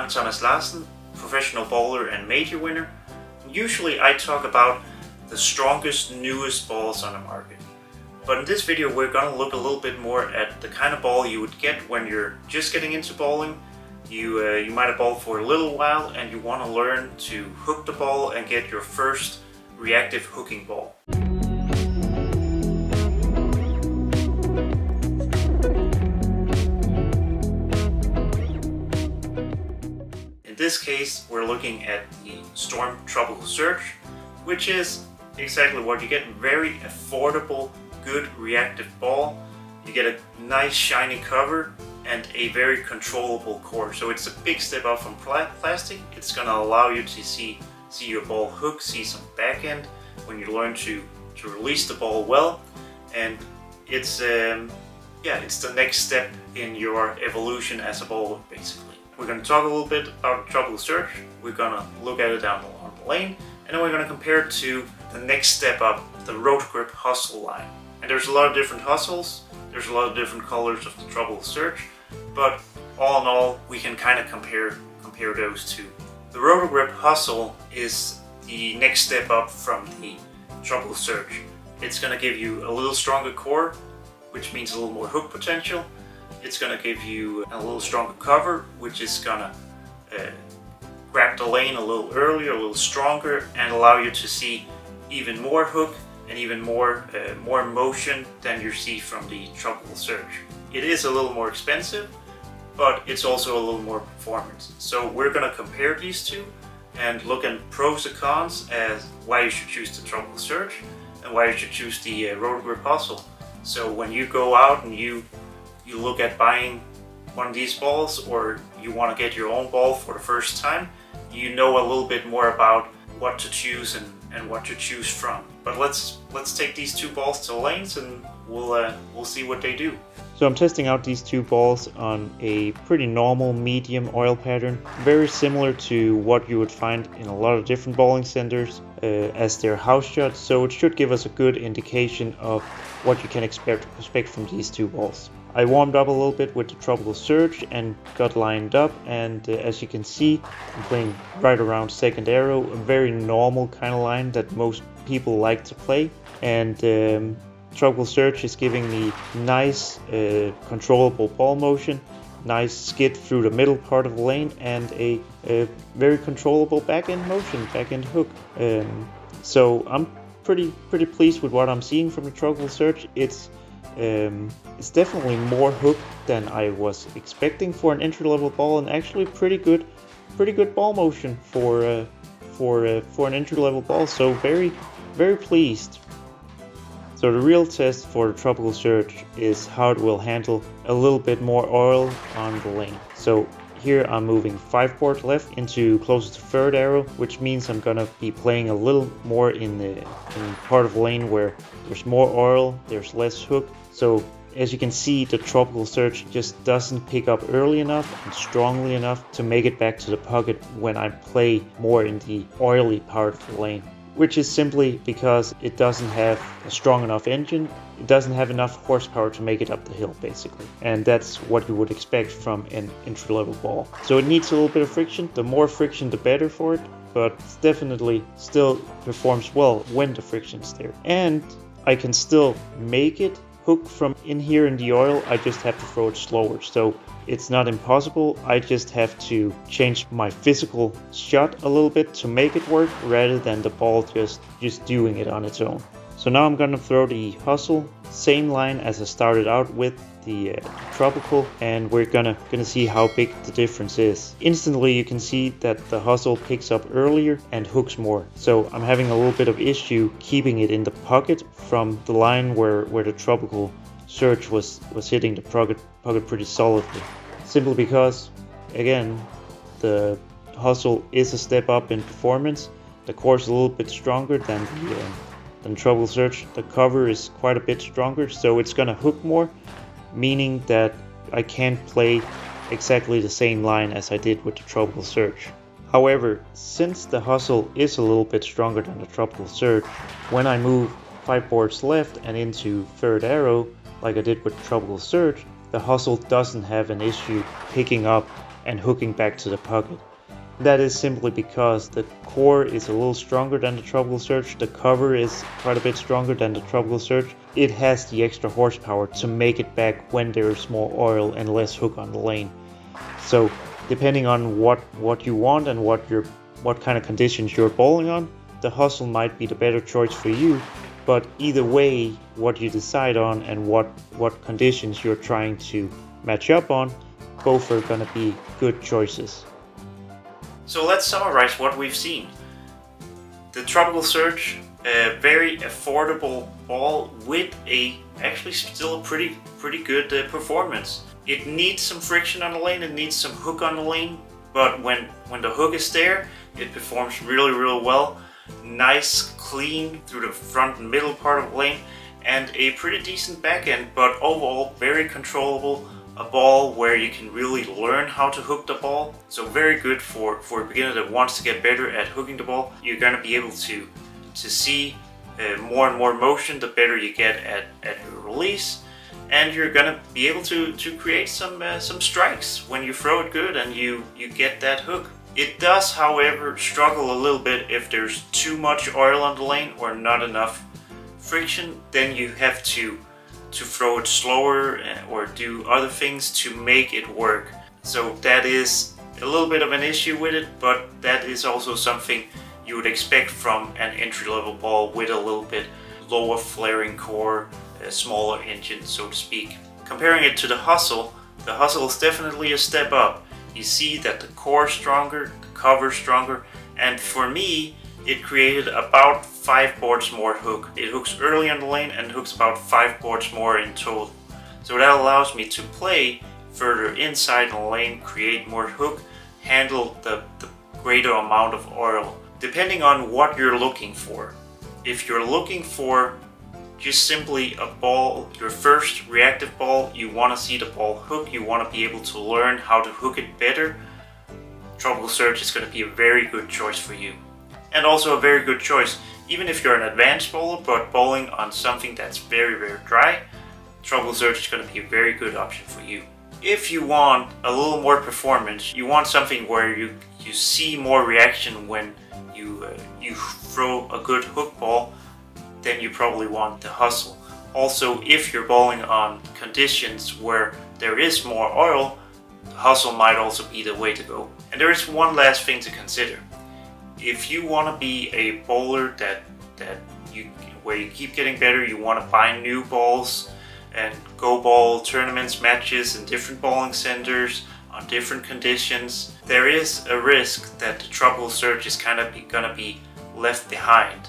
I'm Thomas Larsen, professional bowler and major winner. Usually I talk about the strongest, newest balls on the market. But in this video we're going to look a little bit more at the kind of ball you would get when you're just getting into bowling. You might have bowled for a little while and you want to learn to hook the ball and get your first reactive hooking ball. In this case, we're looking at the Storm Tropical Surge, which is exactly what you get. Very affordable, good reactive ball. You get a nice shiny cover and a very controllable core. So it's a big step up from plastic. It's going to allow you to see your ball hook, see some back end when you learn to release the ball well. And it's it's the next step in your evolution as a bowler, basically. We're going to talk a little bit about the Tropical Surge. We're going to look at it down the lane, and then we're going to compare it to the next step up, the Roto Grip Hustle line. And there's a lot of different hustles, there's a lot of different colors of the Tropical Surge, but all in all, we can kind of compare those two. The Roto Grip Hustle is the next step up from the Tropical Surge. It's going to give you a little stronger core, which means a little more hook potential. It's going to give you a little stronger cover, which is going to grab the lane a little earlier, a little stronger, and allow you to see even more hook and even more motion than you see from the Tropical Surge. It is a little more expensive, but it's also a little more performance. So we're going to compare these two and look at pros and cons as why you should choose the Tropical Surge and why you should choose the Roto Grip Hustle. So when you go out and you look at buying one of these balls, or you want to get your own ball for the first time, you know a little bit more about what to choose and what to choose from. But let's take these two balls to the lanes and we'll see what they do. So I'm testing out these two balls on a pretty normal medium oil pattern, very similar to what you would find in a lot of different bowling centers as their house shot, so it should give us a good indication of what you can expect from these two balls. I warmed up a little bit with the Tropical Surge and got lined up, and as you can see, I'm playing right around second arrow, a very normal kind of line that most people like to play. And Tropical Surge is giving me nice controllable ball motion, nice skid through the middle part of the lane, and a very controllable back-end motion, back-end hook. So I'm pretty pleased with what I'm seeing from the Tropical Surge. It's definitely more hook than I was expecting for an entry-level ball, and actually pretty good ball motion for an entry-level ball. So very pleased. So the real test for the Tropical Surge is how it will handle a little bit more oil on the lane. So here I'm moving 5 board left into closer to third arrow, which means I'm gonna be playing a little more in part of the lane where there's more oil, there's less hook. So as you can see, the Tropical Surge just doesn't pick up early enough and strongly enough to make it back to the pocket when I play more in the oily part of the lane, which is simply because it doesn't have a strong enough engine. It doesn't have enough horsepower to make it up the hill, basically. And that's what you would expect from an entry-level ball. So it needs a little bit of friction. The more friction, the better for it, but it's definitely still performs well when the friction's there. And I can still make it hook from in here in the oil. I just have to throw it slower. So it's not impossible. I just have to change my physical shot a little bit to make it work, rather than the ball just doing it on its own. So now I'm gonna throw the Hustle, same line as I started out with the Tropical, and we're gonna see how big the difference is. Instantly you can see that the Hustle picks up earlier and hooks more. So I'm having a little bit of issue keeping it in the pocket from the line where the Tropical Surge was hitting the pocket pretty solidly. Simply because, again, the Hustle is a step up in performance. The core is a little bit stronger than the Tropical Surge. The cover is quite a bit stronger, so it's gonna hook more, meaning that I can't play exactly the same line as I did with the Tropical Surge. However, since the Hustle is a little bit stronger than the Tropical Surge, when I move 5 boards left and into third arrow, like I did with Tropical Surge, the Hustle doesn't have an issue picking up and hooking back to the pocket. That is simply because the core is a little stronger than the tropical surge, the cover is quite a bit stronger than the tropical surge. It has the extra horsepower to make it back when there is more oil and less hook on the lane. So depending on what you want and what kind of conditions you're bowling on, the Hustle might be the better choice for you. But either way, what you decide on and what conditions you're trying to match up on, both are going to be good choices. So let's summarize what we've seen. The Tropical Surge, a very affordable ball with actually still a pretty good performance. It needs some friction on the lane, it needs some hook on the lane, but when the hook is there, it performs really well. Nice, clean through the front and middle part of the lane, and a pretty decent back end, but overall very controllable. A ball where you can really learn how to hook the ball. So very good for a beginner that wants to get better at hooking the ball. You're going to be able to see more and more motion the better you get at your release. And you're going to be able to create some strikes when you throw it good and you get that hook. It does, however, struggle a little bit if there's too much oil on the lane or not enough friction. Then you have to throw it slower or do other things to make it work. So that is a little bit of an issue with it, but that is also something you would expect from an entry-level ball with a little bit lower flaring core, a smaller engine, so to speak. Comparing it to the Hustle is definitely a step up. You see that the core is stronger, the cover is stronger, and for me, it created about 5 boards more hook. It hooks early on the lane and hooks about 5 boards more in total. So that allows me to play further inside the lane, create more hook, handle the greater amount of oil. Depending on what you're looking for. If you're looking for just simply a ball, your first reactive ball, you want to see the ball hook, you want to be able to learn how to hook it better, Tropical Surge is going to be a very good choice for you. And also a very good choice, even if you're an advanced bowler but bowling on something that's very dry, Tropical Surge is going to be a very good option for you. If you want a little more performance, you want something where you see more reaction when you throw a good hook ball, then you probably want the Hustle. Also, if you're bowling on conditions where there is more oil, the Hustle might also be the way to go. And there is one last thing to consider. If you want to be a bowler where you keep getting better, you want to buy new balls and go bowl tournaments, matches in different bowling centers on different conditions, there is a risk that the Tropical Surge is kind of gonna be left behind.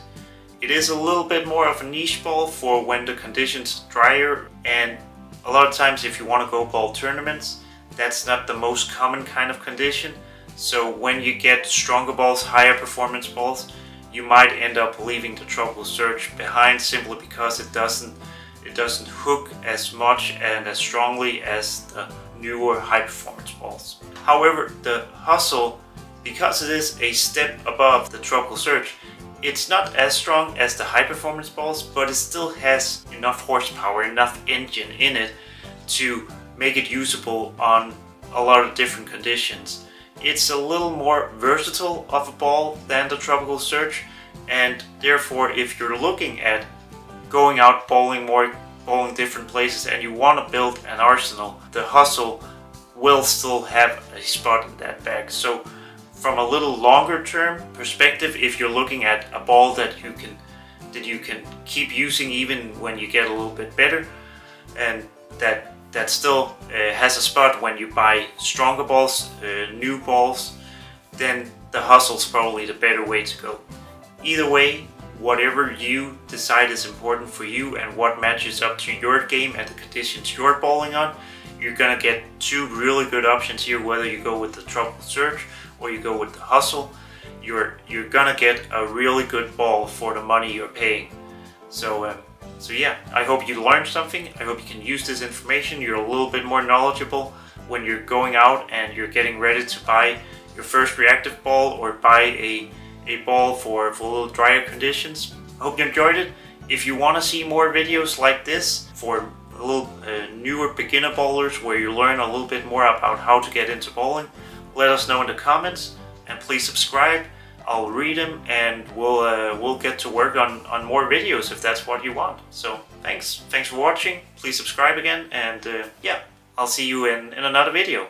It is a little bit more of a niche ball for when the conditions are drier, and a lot of times if you want to go bowl tournaments, that's not the most common kind of condition. So when you get stronger balls, higher performance balls, you might end up leaving the Tropical Surge behind simply because it doesn't hook as much and as strongly as the newer high performance balls. However, the Hustle, because it is a step above the Tropical Surge, it's not as strong as the high performance balls, but it still has enough horsepower, enough engine in it to make it usable on a lot of different conditions. It's a little more versatile of a ball than the Tropical Surge, and therefore if you're looking at going out bowling different places and you want to build an arsenal, the Hustle will still have a spot in that bag. So from a little longer term perspective, if you're looking at a ball that you can keep using even when you get a little bit better, and that still has a spot when you buy stronger balls, new balls, then the Hustle's probably the better way to go. Either way, whatever you decide is important for you and what matches up to your game and the conditions you're bowling on, you're gonna get two really good options here. Whether you go with the Tropical Surge or you go with the Hustle, you're gonna get a really good ball for the money you're paying. So yeah, I hope you learned something. I hope you can use this information. You're a little bit more knowledgeable when you're going out and you're getting ready to buy your first reactive ball or buy a ball for a little drier conditions. I hope you enjoyed it. If you want to see more videos like this for a little newer beginner bowlers where you learn a little bit more about how to get into bowling, let us know in the comments, and please subscribe. I'll read them, and we'll get to work on more videos if that's what you want. So thanks for watching. Please subscribe again, and yeah, I'll see you in another video.